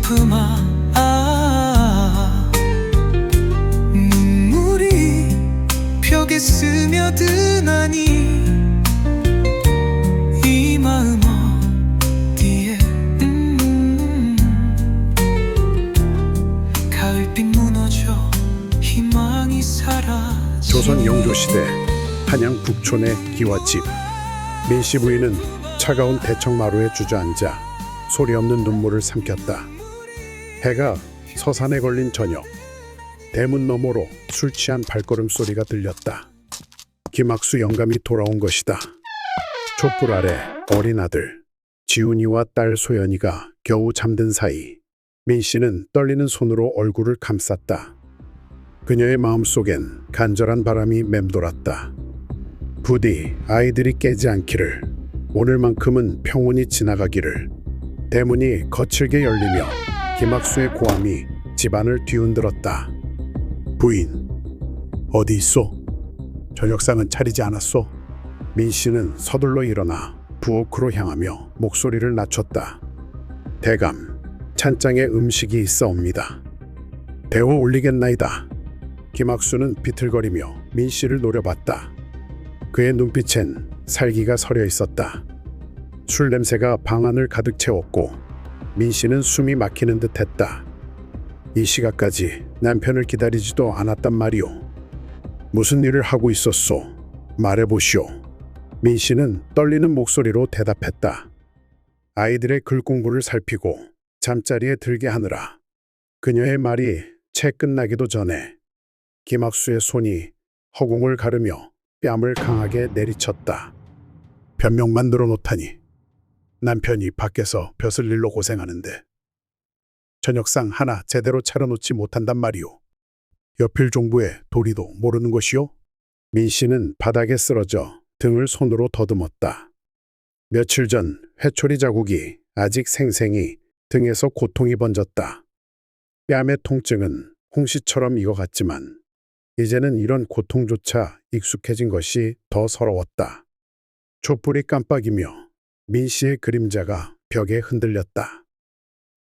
슬픔아 눈물이 벽에 스며드나니 이 마음 어디에 가을빛 무너져 희망이 사라지네. 조선 영조시대 한양 북촌의 기와집. 민씨 부인은 차가운 대청마루에 주저앉아 소리 없는 눈물을 삼켰다. 해가 서산에 걸린 저녁, 대문 너머로 술 취한 발걸음 소리가 들렸다. 김학수 영감이 돌아온 것이다. 촛불 아래 어린 아들 지훈이와 딸 소연이가 겨우 잠든 사이 민씨는 떨리는 손으로 얼굴을 감쌌다. 그녀의 마음속엔 간절한 바람이 맴돌았다. 부디 아이들이 깨지 않기를, 오늘만큼은 평온히 지나가기를. 대문이 거칠게 열리며 김학수의 고함이 집안을 뒤흔들었다. 부인, 어디 있소? 저녁상은 차리지 않았소? 민씨는 서둘러 일어나 부엌으로 향하며 목소리를 낮췄다. 대감, 찬장에 음식이 있어옵니다. 데워 올리겠나이다. 김학수는 비틀거리며 민씨를 노려봤다. 그의 눈빛엔 살기가 서려 있었다. 술 냄새가 방 안을 가득 채웠고 민씨는 숨이 막히는 듯 했다. 이 시각까지 남편을 기다리지도 않았단 말이오. 무슨 일을 하고 있었소? 말해보시오. 민씨는 떨리는 목소리로 대답했다. 아이들의 글 공부를 살피고 잠자리에 들게 하느라. 그녀의 말이 채 끝나기도 전에 김학수의 손이 허공을 가르며 뺨을 강하게 내리쳤다. 변명만 늘어놓다니. 남편이 밖에서 벼슬 일로 고생하는데 저녁상 하나 제대로 차려놓지 못한단 말이오. 옆일 종부의 도리도 모르는 것이오? 민씨는 바닥에 쓰러져 등을 손으로 더듬었다. 며칠 전 회초리 자국이 아직 생생히 등에서 고통이 번졌다. 뺨의 통증은 홍시처럼 익어갔지만 이제는 이런 고통조차 익숙해진 것이 더 서러웠다. 촛불이 깜빡이며 민씨의 그림자가 벽에 흔들렸다.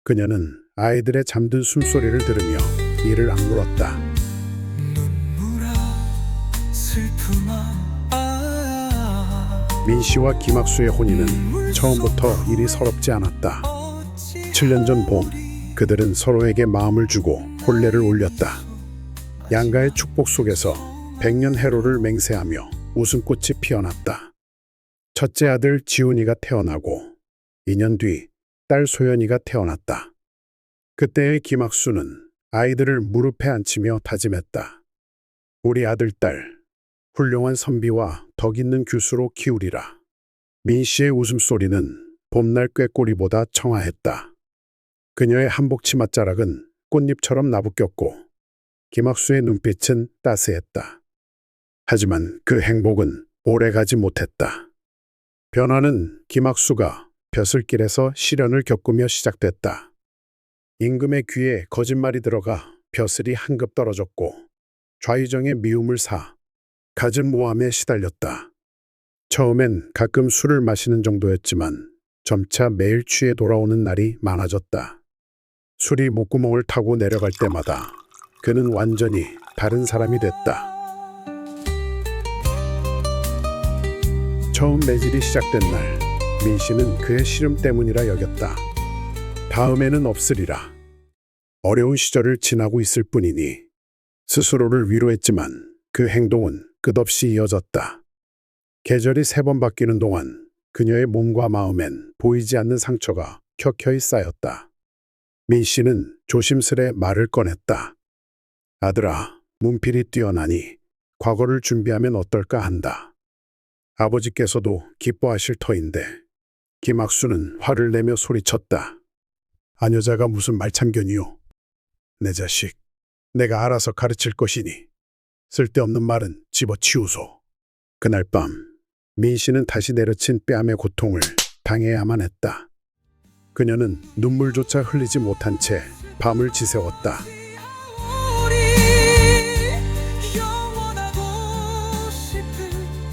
그녀는 아이들의 잠든 숨소리를 들으며 이를 악물었다. 눈물아 슬픔아 민씨와 김학수의 혼인은 처음부터 일이 서럽지 않았다. 7년 전 봄, 그들은 서로에게 마음을 주고 혼례를 올렸다. 양가의 축복 속에서 백년 해로를 맹세하며 웃음꽃이 피어났다. 첫째 아들 지훈이가 태어나고 2년 뒤 딸 소연이가 태어났다. 그때의 김학수는 아이들을 무릎에 앉히며 다짐했다. 우리 아들 딸 훌륭한 선비와 덕 있는 규수로 키우리라. 민씨의 웃음소리는 봄날 꾀꼬리보다 청아했다. 그녀의 한복 치맛자락은 꽃잎처럼 나부꼈고 김학수의 눈빛은 따스했다. 하지만 그 행복은 오래가지 못했다. 변화는 김학수가 벼슬길에서 시련을 겪으며 시작됐다. 임금의 귀에 거짓말이 들어가 벼슬이 한급 떨어졌고 좌의정의 미움을 사 갖은 모함에 시달렸다. 처음엔 가끔 술을 마시는 정도였지만 점차 매일 취해 돌아오는 날이 많아졌다. 술이 목구멍을 타고 내려갈 때마다 그는 완전히 다른 사람이 됐다. 처음 매질이 시작된 날, 민씨는 그의 시름 때문이라 여겼다. 다음에는 없으리라. 어려운 시절을 지나고 있을 뿐이니 스스로를 위로했지만 그 행동은 끝없이 이어졌다. 계절이 3번 바뀌는 동안 그녀의 몸과 마음엔 보이지 않는 상처가 켜켜이 쌓였다. 민씨는 조심스레 말을 꺼냈다. 아들아, 문필이 뛰어나니 과거를 준비하면 어떨까 한다. 아버지께서도 기뻐하실 터인데. 김학수는 화를 내며 소리쳤다. 아녀자가 무슨 말참견이오. 내 자식, 내가 알아서 가르칠 것이니 쓸데없는 말은 집어치우소. 그날 밤 민씨는 다시 내려친 뺨의 고통을 당해야만 했다. 그녀는 눈물조차 흘리지 못한 채 밤을 지새웠다.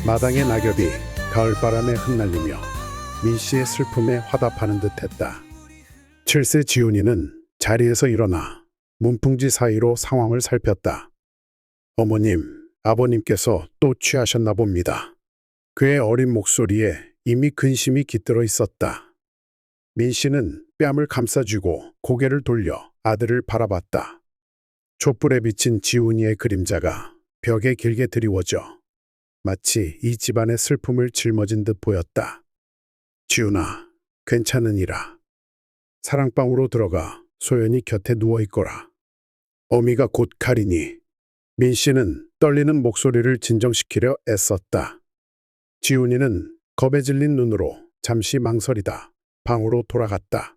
마당의 낙엽이 가을바람에 흩날리며 민씨의 슬픔에 화답하는 듯했다. 7세 지훈이는 자리에서 일어나 문풍지 사이로 상황을 살폈다. 어머님, 아버님께서 또 취하셨나 봅니다. 그의 어린 목소리에 이미 근심이 깃들어 있었다. 민 씨는 뺨을 감싸쥐고 고개를 돌려 아들을 바라봤다. 촛불에 비친 지훈이의 그림자가 벽에 길게 드리워져 마치 이 집안의 슬픔을 짊어진 듯 보였다. 지훈아, 괜찮으니라. 사랑방으로 들어가 소연이 곁에 누워있거라. 어미가 곧 가리니. 민 씨는 떨리는 목소리를 진정시키려 애썼다. 지훈이는 겁에 질린 눈으로 잠시 망설이다 방으로 돌아갔다.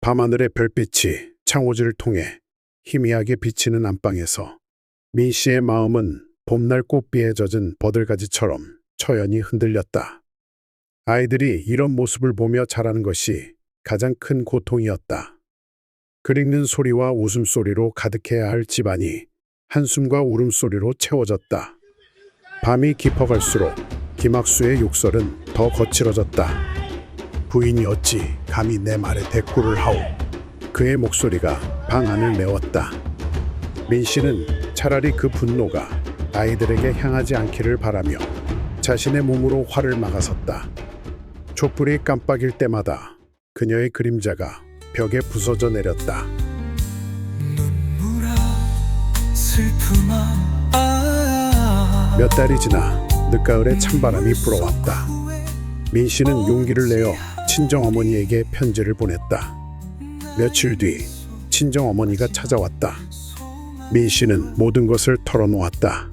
밤하늘의 별빛이 창호지를 통해 희미하게 비치는 안방에서 민 씨의 마음은 봄날 꽃비에 젖은 버들가지처럼 처연히 흔들렸다. 아이들이 이런 모습을 보며 자라는 것이 가장 큰 고통이었다. 끓이는 소리와 웃음소리로 가득해야 할 집안이 한숨과 울음소리로 채워졌다. 밤이 깊어갈수록 김학수의 욕설은 더 거칠어졌다. 부인이 어찌 감히 내 말에 대꾸를 하오. 그의 목소리가 방 안을 메웠다. 민 씨는 차라리 그 분노가 아이들에게 향하지 않기를 바라며 자신의 몸으로 화를 막아섰다. 촛불이 깜빡일 때마다 그녀의 그림자가 벽에 부서져 내렸다. 눈물아 슬픔아 몇 달이 지나 늦가을에 찬바람이 불어왔다. 민 씨는 용기를 내어 친정어머니에게 편지를 보냈다. 며칠 뒤 친정어머니가 찾아왔다. 민 씨는 모든 것을 털어놓았다.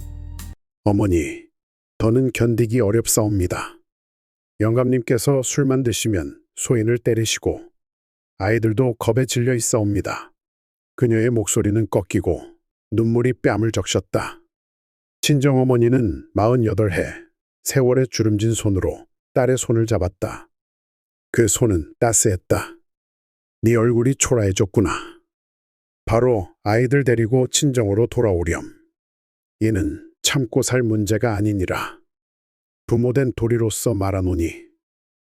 어머니, 더는 견디기 어렵사옵니다. 영감님께서 술만 드시면 소인을 때리시고 아이들도 겁에 질려 있사옵니다. 그녀의 목소리는 꺾이고 눈물이 뺨을 적셨다. 친정어머니는 48해 세월의 주름진 손으로 딸의 손을 잡았다. 그 손은 따스했다. 네 얼굴이 초라해졌구나. 바로 아이들 데리고 친정으로 돌아오렴. 이는 참고 살 문제가 아니니라. 부모된 도리로서 말하노니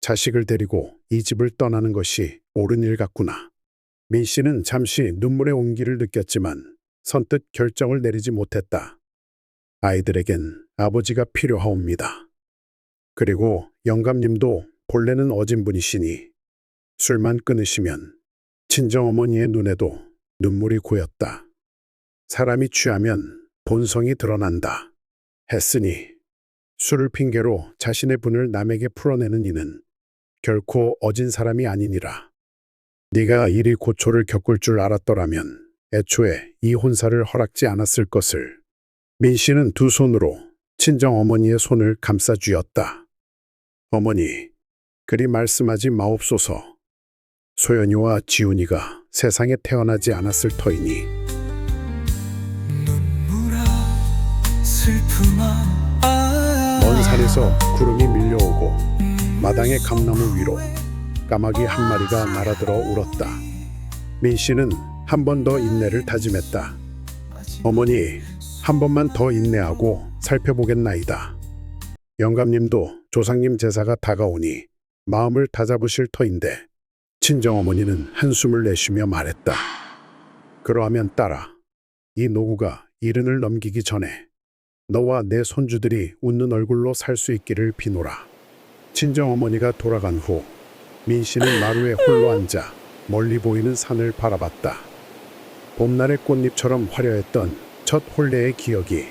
자식을 데리고 이 집을 떠나는 것이 옳은 일 같구나. 민 씨는 잠시 눈물의 온기를 느꼈지만 선뜻 결정을 내리지 못했다. 아이들에겐 아버지가 필요하옵니다. 그리고 영감님도 본래는 어진 분이시니 술만 끊으시면 친정어머니의 눈에도 눈물이 고였다. 사람이 취하면 본성이 드러난다 했으니 술을 핑계로 자신의 분을 남에게 풀어내는 이는 결코 어진 사람이 아니니라. 네가 이리 고초를 겪을 줄 알았더라면 애초에 이 혼사를 허락지 않았을 것을. 민 씨는 두 손으로 친정어머니의 손을 감싸 쥐었다. 어머니, 그리 말씀하지 마옵소서. 소연이와 지훈이가 세상에 태어나지 않았을 터이니. 눈물아 슬픔아 먼 산에서 구름이 밀려오고 마당의 감나무 위로 까마귀 한 마리가 날아들어 울었다. 민 씨는 한 번 더 인내를 다짐했다. 어머니, 한 번만 더 인내하고 살펴보겠나이다. 영감님도 조상님 제사가 다가오니 마음을 다잡으실 터인데 친정어머니는 한숨을 내쉬며 말했다. 그러하면 딸아, 이 노구가 이른을 넘기기 전에 너와 내 손주들이 웃는 얼굴로 살 수 있기를 비노라. 친정어머니가 돌아간 후 민 씨는 마루에 홀로 앉아 멀리 보이는 산을 바라봤다. 봄날의 꽃잎처럼 화려했던 첫 혼례의 기억이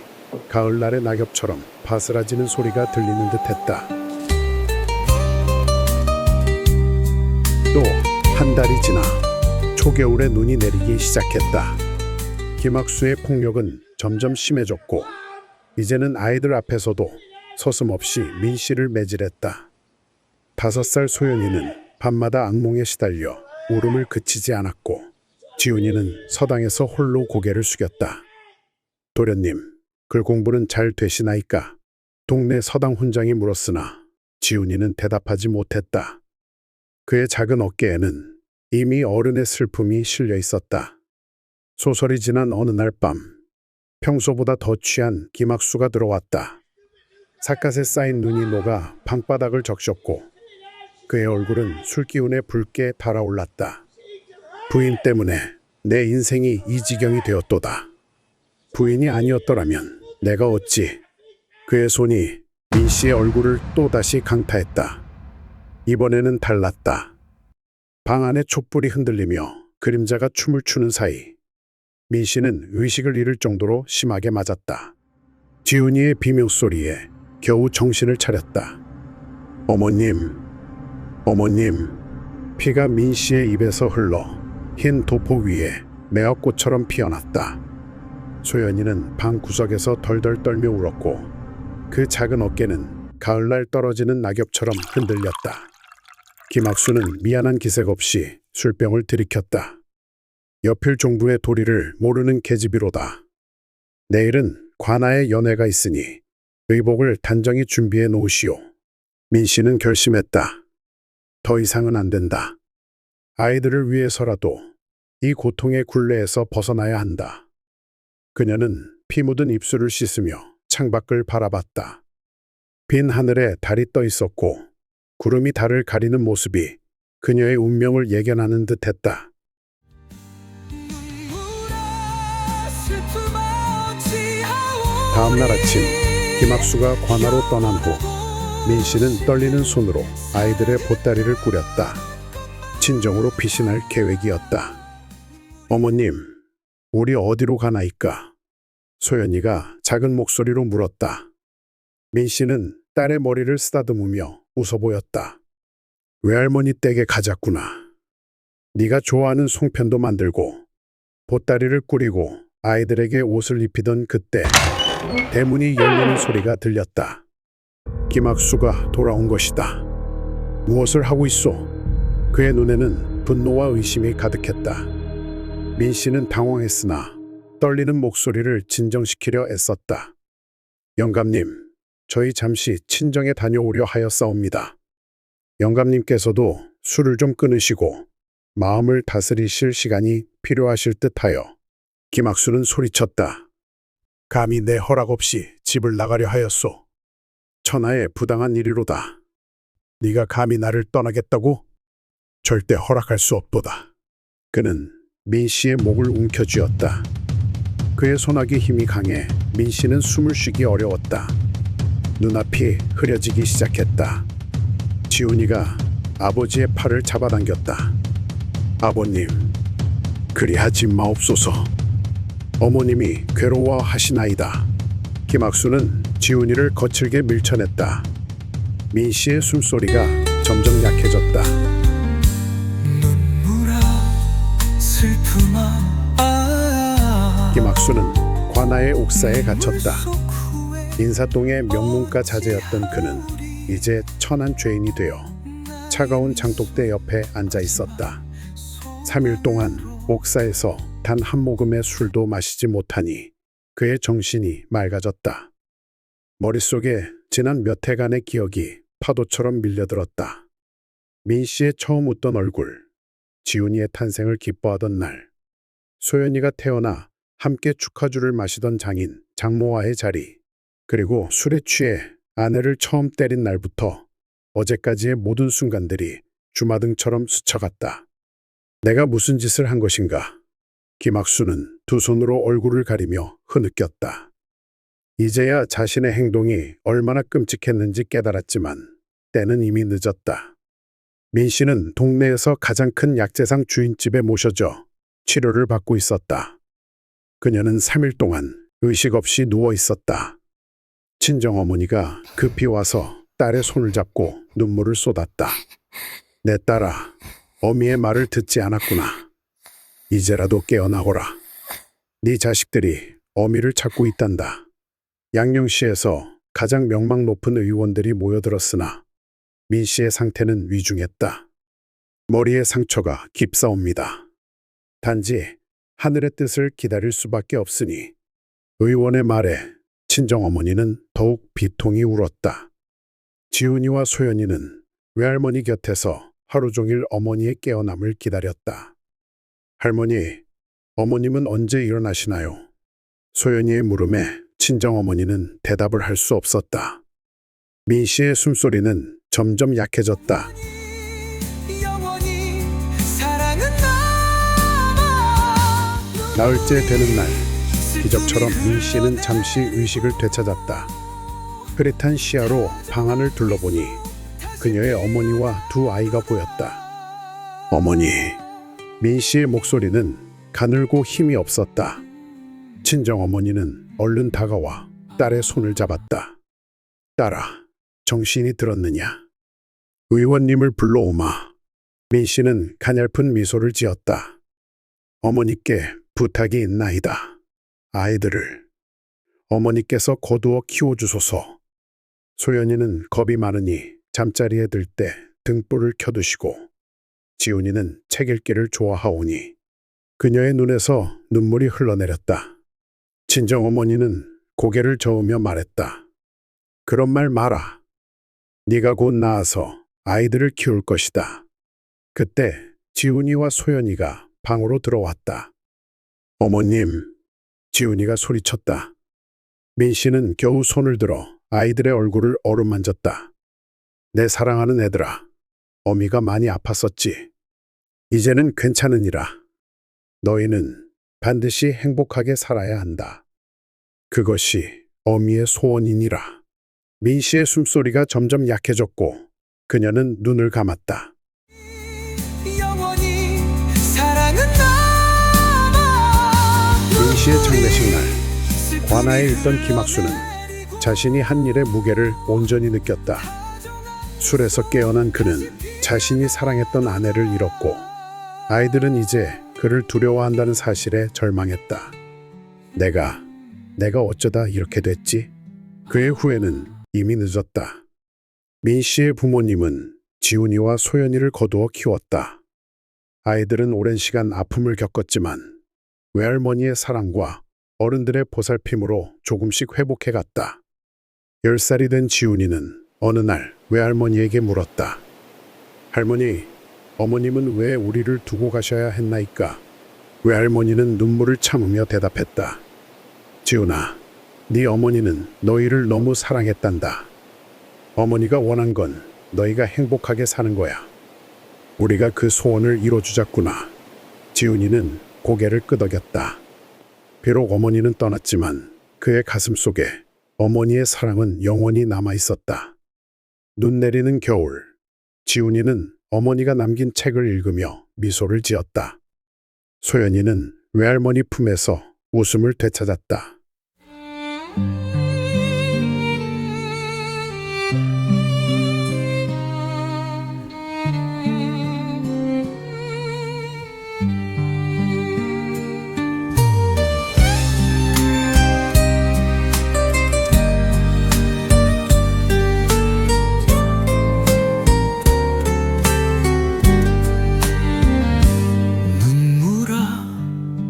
가을날의 낙엽처럼 바스라지는 소리가 들리는 듯했다. 또 한 달이 지나 초겨울에 눈이 내리기 시작했다. 김학수의 폭력은 점점 심해졌고 이제는 아이들 앞에서도 서슴없이 민 씨를 매질했다. 5살 소연이는 밤마다 악몽에 시달려 울음을 그치지 않았고 지훈이는 서당에서 홀로 고개를 숙였다. 도련님, 글 공부는 잘 되시나이까? 동네 서당 훈장이 물었으나 지훈이는 대답하지 못했다. 그의 작은 어깨에는 이미 어른의 슬픔이 실려 있었다. 소설이 지난 어느 날 밤, 평소보다 더 취한 김학수가 들어왔다. 삿갓에 쌓인 눈이 녹아 방바닥을 적셨고 그의 얼굴은 술기운에 붉게 달아올랐다. 부인 때문에 내 인생이 이 지경이 되었도다. 부인이 아니었더라면 내가 어찌. 그의 손이 민 씨의 얼굴을 또다시 강타했다. 이번에는 달랐다. 방 안의 촛불이 흔들리며 그림자가 춤을 추는 사이 민 씨는 의식을 잃을 정도로 심하게 맞았다. 지훈이의 비명소리에 겨우 정신을 차렸다. 어머님, 어머님. 피가 민 씨의 입에서 흘러 흰 도포 위에 매화꽃처럼 피어났다. 소연이는 방 구석에서 덜덜 떨며 울었고 그 작은 어깨는 가을날 떨어지는 낙엽처럼 흔들렸다. 김학수는 미안한 기색 없이 술병을 들이켰다. 여필 종부의 도리를 모르는 계집이로다. 내일은 관아의 연회가 있으니 의복을 단정히 준비해 놓으시오. 민 씨는 결심했다. 더 이상은 안 된다. 아이들을 위해서라도 이 고통의 굴레에서 벗어나야 한다. 그녀는 피 묻은 입술을 씻으며 창밖을 바라봤다. 빈 하늘에 달이 떠 있었고 구름이 달을 가리는 모습이 그녀의 운명을 예견하는 듯했다. 다음 날 아침 김학수가 관아로 떠난 후 민 씨는 떨리는 손으로 아이들의 보따리를 꾸렸다. 친정으로 피신할 계획이었다. 어머님, 우리 어디로 가나이까? 소연이가 작은 목소리로 물었다. 민 씨는 딸의 머리를 쓰다듬으며 웃어 보였다. 외할머니 댁에 가자꾸나. 네가 좋아하는 송편도 만들고 보따리를 꾸리고 아이들에게 옷을 입히던 그때 대문이 열리는 소리가 들렸다. 김학수가 돌아온 것이다. 무엇을 하고 있소? 그의 눈에는 분노와 의심이 가득했다. 민 씨는 당황했으나 떨리는 목소리를 진정시키려 애썼다. 영감님, 저희 잠시 친정에 다녀오려 하였사옵니다. 영감님께서도 술을 좀 끊으시고 마음을 다스리실 시간이 필요하실 듯하여. 김학수는 소리쳤다. 감히 내 허락 없이 집을 나가려 하였소. 천하의 부당한 일이로다. 네가 감히 나를 떠나겠다고? 절대 허락할 수 없도다. 그는 민 씨의 목을 움켜쥐었다. 그의 손아귀 힘이 강해 민 씨는 숨을 쉬기 어려웠다. 눈앞이 흐려지기 시작했다. 지훈이가 아버지의 팔을 잡아당겼다. 아버님, 그리하지 마옵소서. 어머님이 괴로워하시나이다. 김학수는 지훈이를 거칠게 밀쳐냈다. 민 씨의 숨소리가 점점 약해졌다. 눈물아 슬픔아. 김학수는 관아의 옥사에 갇혔다. 인사동의 명문가 자제였던 그는 이제 천한 죄인이 되어 차가운 장독대 옆에 앉아 있었다. 3일 동안 옥사에서 단 한 모금의 술도 마시지 못하니 그의 정신이 맑아졌다. 머릿속에 지난 몇 해간의 기억이 파도처럼 밀려들었다. 민 씨의 처음 웃던 얼굴, 지훈이의 탄생을 기뻐하던 날, 소연이가 태어나 함께 축하주를 마시던 장인 장모와의 자리, 그리고 술에 취해 아내를 처음 때린 날부터 어제까지의 모든 순간들이 주마등처럼 스쳐갔다. 내가 무슨 짓을 한 것인가? 김학수는 두 손으로 얼굴을 가리며 흐느꼈다. 이제야 자신의 행동이 얼마나 끔찍했는지 깨달았지만 때는 이미 늦었다. 민 씨는 동네에서 가장 큰 약재상 주인집에 모셔져 치료를 받고 있었다. 그녀는 3일 동안 의식 없이 누워 있었다. 친정어머니가 급히 와서 딸의 손을 잡고 눈물을 쏟았다. 내 딸아, 어미의 말을 듣지 않았구나. 이제라도 깨어나거라. 네 자식들이 어미를 찾고 있단다. 양령시에서 가장 명망 높은 의원들이 모여들었으나 민 씨의 상태는 위중했다. 머리에 상처가 깊사옵니다. 단지 하늘의 뜻을 기다릴 수밖에 없으니 의원의 말에 친정어머니는 더욱 비통이 울었다. 지훈이와 소연이는 외할머니 곁에서 하루 종일 어머니의 깨어남을 기다렸다. 할머니, 어머님은 언제 일어나시나요? 소연이의 물음에 친정어머니는 대답을 할 수 없었다. 민 씨의 숨소리는 점점 약해졌다. 영원히 사랑은 남아. 나흘째 되는 날, 기적처럼 민 씨는 잠시 의식을 되찾았다. 흐릿한 시야로 방 안을 둘러보니 그녀의 어머니와 두 아이가 보였다. 어머니, 민 씨의 목소리는 가늘고 힘이 없었다. 친정 어머니는 얼른 다가와 딸의 손을 잡았다. 딸아, 정신이 들었느냐? 의원님을 불러오마. 민 씨는 가냘픈 미소를 지었다. 어머니께 부탁이 있나이다. 아이들을 어머니께서 거두어 키워주소서. 소연이는 겁이 많으니 잠자리에 들 때 등불을 켜두시고, 지훈이는 책 읽기를 좋아하오니 그녀의 눈에서 눈물이 흘러내렸다. 친정 어머니는 고개를 저으며 말했다. 그런 말 마라. 네가 곧 나아서 아이들을 키울 것이다. 그때 지훈이와 소연이가 방으로 들어왔다. 어머님, 지훈이가 소리쳤다. 민 씨는 겨우 손을 들어 아이들의 얼굴을 어루만졌다. 내 사랑하는 애들아, 어미가 많이 아팠었지. 이제는 괜찮으니라. 너희는 반드시 행복하게 살아야 한다. 그것이 어미의 소원이니라. 민 씨의 숨소리가 점점 약해졌고 그녀는 눈을 감았다. 영원히 사랑은 남아. 민 씨의 장례식 날, 관아에 있던 김학수는 자신이 한 일의 무게를 온전히 느꼈다. 술에서 깨어난 그는 자신이 사랑했던 아내를 잃었고, 아이들은 이제 그를 두려워한다는 사실에 절망했다. 내가 어쩌다 이렇게 됐지? 그의 후회는 이미 늦었다. 민 씨의 부모님은 지훈이와 소연이를 거두어 키웠다. 아이들은 오랜 시간 아픔을 겪었지만 외할머니의 사랑과 어른들의 보살핌으로 조금씩 회복해갔다. 10살이 된 지훈이는 어느 날 외할머니에게 물었다. 할머니, 어머님은 왜 우리를 두고 가셔야 했나이까? 외할머니는 눈물을 참으며 대답했다. 지훈아, 네 어머니는 너희를 너무 사랑했단다. 어머니가 원한 건 너희가 행복하게 사는 거야. 우리가 그 소원을 이뤄주자꾸나. 지훈이는 고개를 끄덕였다. 비록 어머니는 떠났지만 그의 가슴 속에 어머니의 사랑은 영원히 남아 있었다. 눈 내리는 겨울, 지훈이는 어머니가 남긴 책을 읽으며 미소를 지었다. 소연이는 외할머니 품에서 웃음을 되찾았다.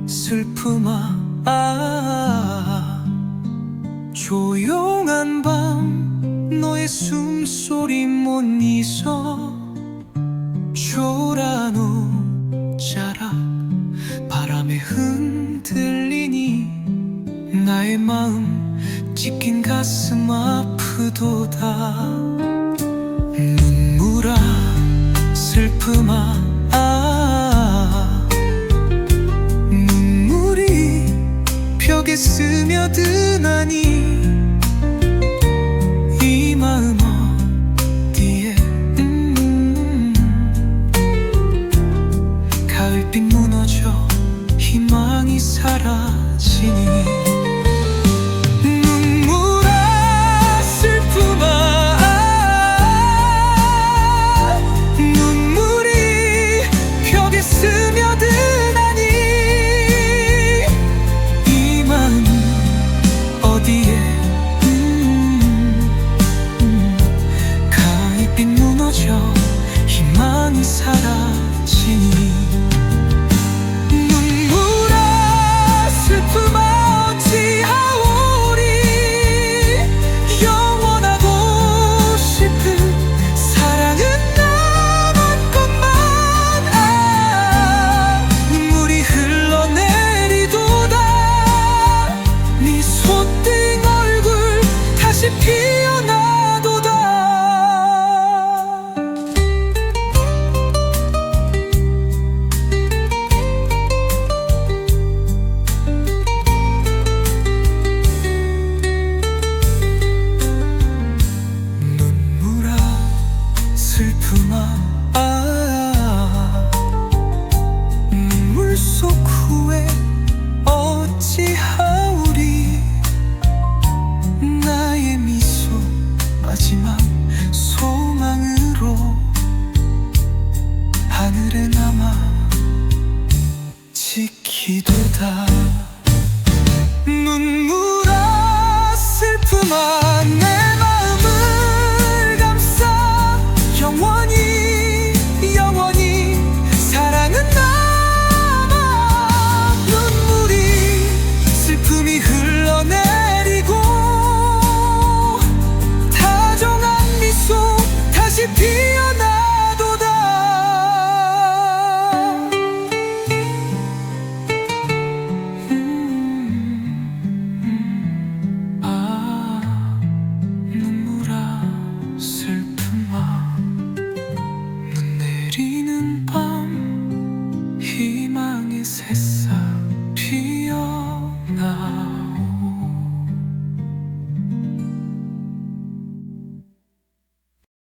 슬픔아, 조용한 밤 너의 숨소리 못 잊어. 초라한 옷자락 바람에 흔들리니 나의 마음 찢긴 가슴 아프도다. 눈물아, 슬픔아, 벽에 스며드나니 이 마음 어디에 가을빛 무너져 희망이 사라지니 눈물아, 슬픔아, 눈물이 벽에 스며드나니 어디에 가을빛 무너져 희망이 사라지니 눈물아, 슬픔아, 기도다